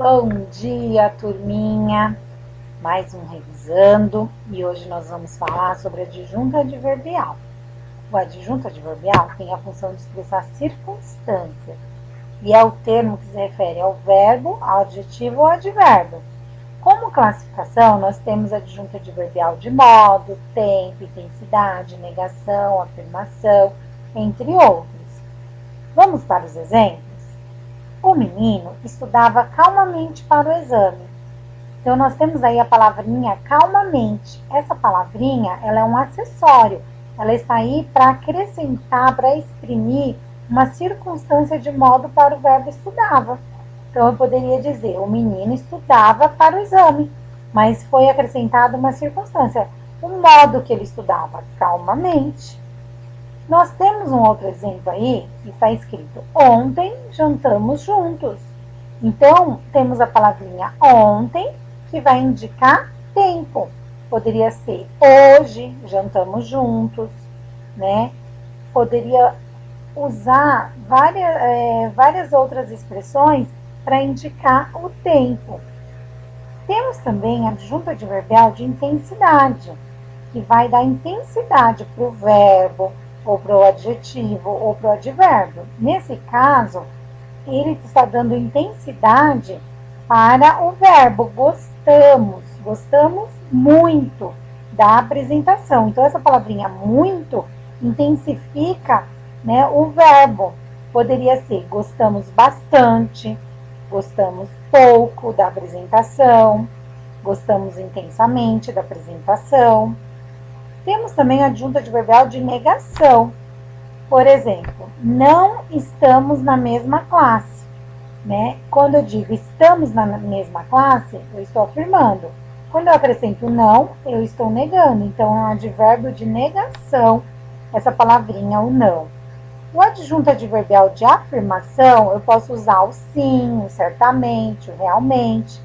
Bom dia, turminha! Mais um revisando e hoje nós vamos falar sobre adjunto adverbial. O adjunto adverbial tem a função de expressar circunstância e é o termo que se refere ao verbo, ao adjetivo ou advérbio. Como classificação, nós temos adjunto adverbial de modo, tempo, intensidade, negação, afirmação, entre outros. Vamos para os exemplos? O menino estudava calmamente para o exame. Então, nós temos aí a palavrinha calmamente. Essa palavrinha, ela é um acessório. Ela está aí para acrescentar, para exprimir uma circunstância de modo para o verbo estudava. Então, eu poderia dizer, o menino estudava para o exame, mas foi acrescentada uma circunstância. O modo que ele estudava, calmamente. Nós temos um outro exemplo aí, que está escrito, ontem jantamos juntos. Então, temos a palavrinha ontem, que vai indicar tempo. Poderia ser hoje jantamos juntos, né? Poderia usar várias outras expressões para indicar o tempo. Temos também adjunto adverbial de intensidade, que vai dar intensidade para o verbo, ou para o adjetivo, ou para o advérbio. Nesse caso, ele está dando intensidade para o verbo gostamos. Gostamos muito da apresentação. Então, essa palavrinha muito intensifica, né, o verbo. Poderia ser gostamos bastante, gostamos pouco da apresentação, gostamos intensamente da apresentação. Temos também o adjunto adverbial de negação. Por exemplo, não estamos na mesma classe, né? Quando eu digo estamos na mesma classe, eu estou afirmando. Quando eu acrescento não, eu estou negando. Então, é um advérbio de negação, essa palavrinha, o não. O adjunto adverbial de afirmação, eu posso usar o sim, o certamente, o realmente.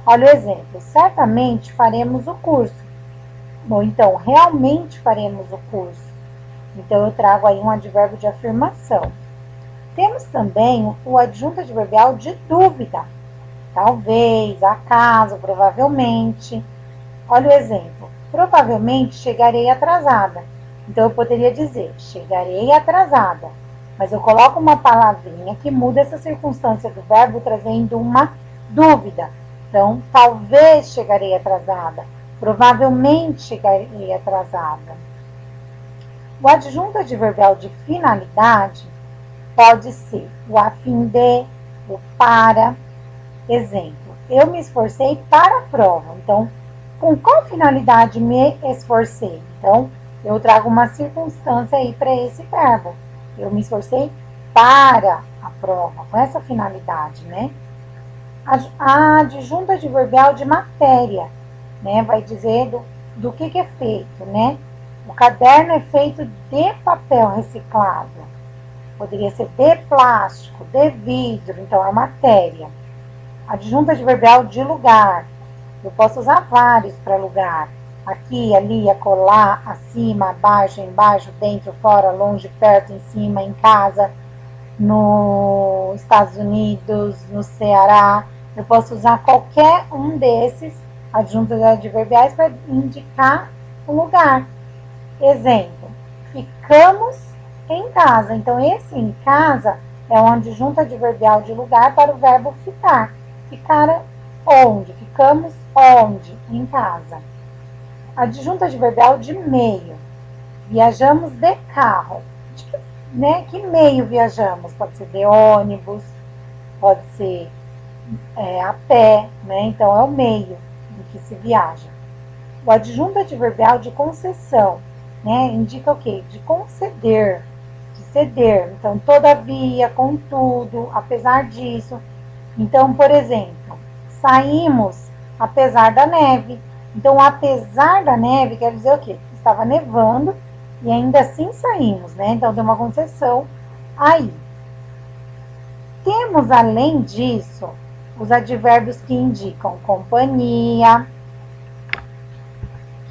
Olha o exemplo. Certamente faremos o curso. Bom, então, realmente faremos o curso. Então, eu trago aí um advérbio de afirmação. Temos também o adjunto adverbial de dúvida. Talvez, acaso, provavelmente. Olha o exemplo. Provavelmente chegarei atrasada. Então, eu poderia dizer, chegarei atrasada. Mas eu coloco uma palavrinha que muda essa circunstância do verbo, trazendo uma dúvida. Então, talvez chegarei atrasada. Provavelmente chegarei atrasada. O adjunto adverbial de finalidade pode ser o a fim de, o para. Exemplo, eu me esforcei para a prova. Então, com qual finalidade me esforcei? Então, eu trago uma circunstância aí para esse verbo. Eu me esforcei para a prova, com essa finalidade, né? A adjunto adverbial de matéria, né? Vai dizer do que é feito, né? O caderno é feito de papel reciclado. Poderia ser de plástico, de vidro, então é matéria. Adjunto adverbial de lugar. Eu posso usar vários para lugar. Aqui, ali, acolá, acima, abaixo, embaixo, dentro, fora, longe, perto, em cima, em casa, nos Estados Unidos, no Ceará. Eu posso usar qualquer um desses adjuntos adverbiais para indicar o lugar. Exemplo, ficamos em casa. Então, esse em casa é um adjunto adverbial de lugar para o verbo ficar. Ficar onde? Ficamos onde? Em casa. Adjunto adverbial de meio. Viajamos de carro. Que meio viajamos? Pode ser de ônibus, pode ser a pé, né? Então, é o meio em que se viaja. O adjunto adverbial de concessão, né? Indica o quê? De conceder, de ceder. Então, todavia, contudo, apesar disso. Então, por exemplo, saímos apesar da neve. Então, apesar da neve quer dizer o quê? Estava nevando e ainda assim saímos, né? Então, tem uma concessão aí. Temos, além disso, os advérbios que indicam companhia,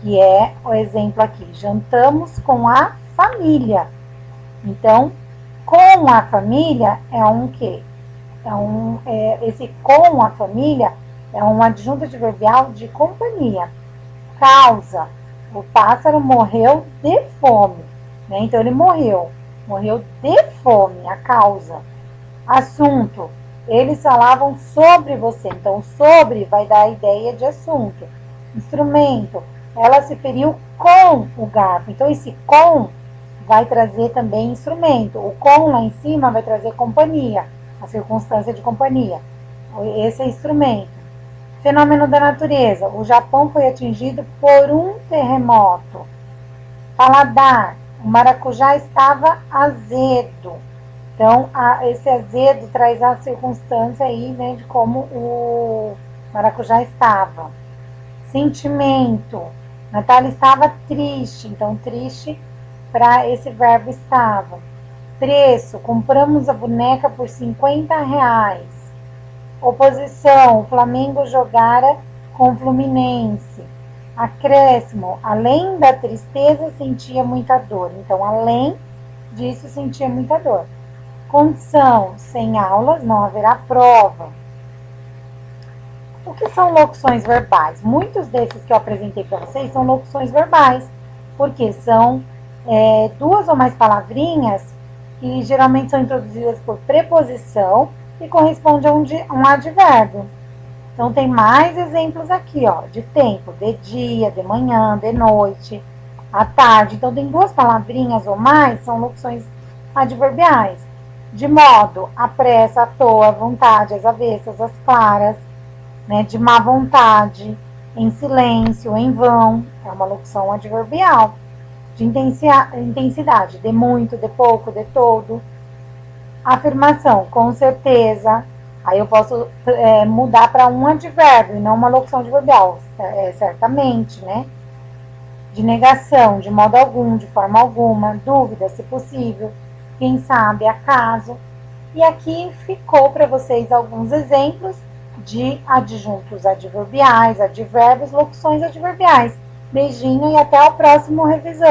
que é o exemplo aqui, jantamos com a família. Então, com a família é um quê? esse com a família é um adjunto adverbial de companhia. Causa, o pássaro morreu de fome, né? Então ele morreu de fome, a causa. Assunto, eles falavam sobre você, então sobre vai dar a ideia de assunto. Instrumento, ela se feriu com o garfo, então esse com vai trazer também instrumento. O com lá em cima vai trazer companhia, a circunstância de companhia. Esse é instrumento. Fenômeno da natureza. O Japão foi atingido por um terremoto. Paladar. O maracujá estava azedo. Então, esse azedo traz a circunstância aí, né, de como o maracujá estava. Sentimento. Natália estava triste. Então, triste para esse verbo estava. Preço. Compramos a boneca por R$50. Oposição, o Flamengo jogara com o Fluminense. Acréscimo, além da tristeza, sentia muita dor. Então, além disso, sentia muita dor. Condição, sem aulas não haverá prova. O que são locuções verbais? Muitos desses que eu apresentei para vocês são locuções verbais, porque são duas ou mais palavrinhas que geralmente são introduzidas por preposição e corresponde a um advérbio. Então, tem mais exemplos aqui, ó, de tempo, de dia, de manhã, de noite, à tarde. Então, tem duas palavrinhas ou mais, são locuções adverbiais. De modo, à pressa, à toa, à vontade, às avessas, às claras, né, de má vontade, em silêncio, em vão, é uma locução adverbial. De intensidade, de muito, de pouco, de todo. Afirmação, com certeza. Aí eu posso mudar para um advérbio e não uma locução adverbial, certamente, né? De negação, de modo algum, de forma alguma, dúvida, se possível, quem sabe, acaso. E aqui ficou para vocês alguns exemplos de adjuntos adverbiais, advérbios, locuções adverbiais. Beijinho e até o próximo revisão.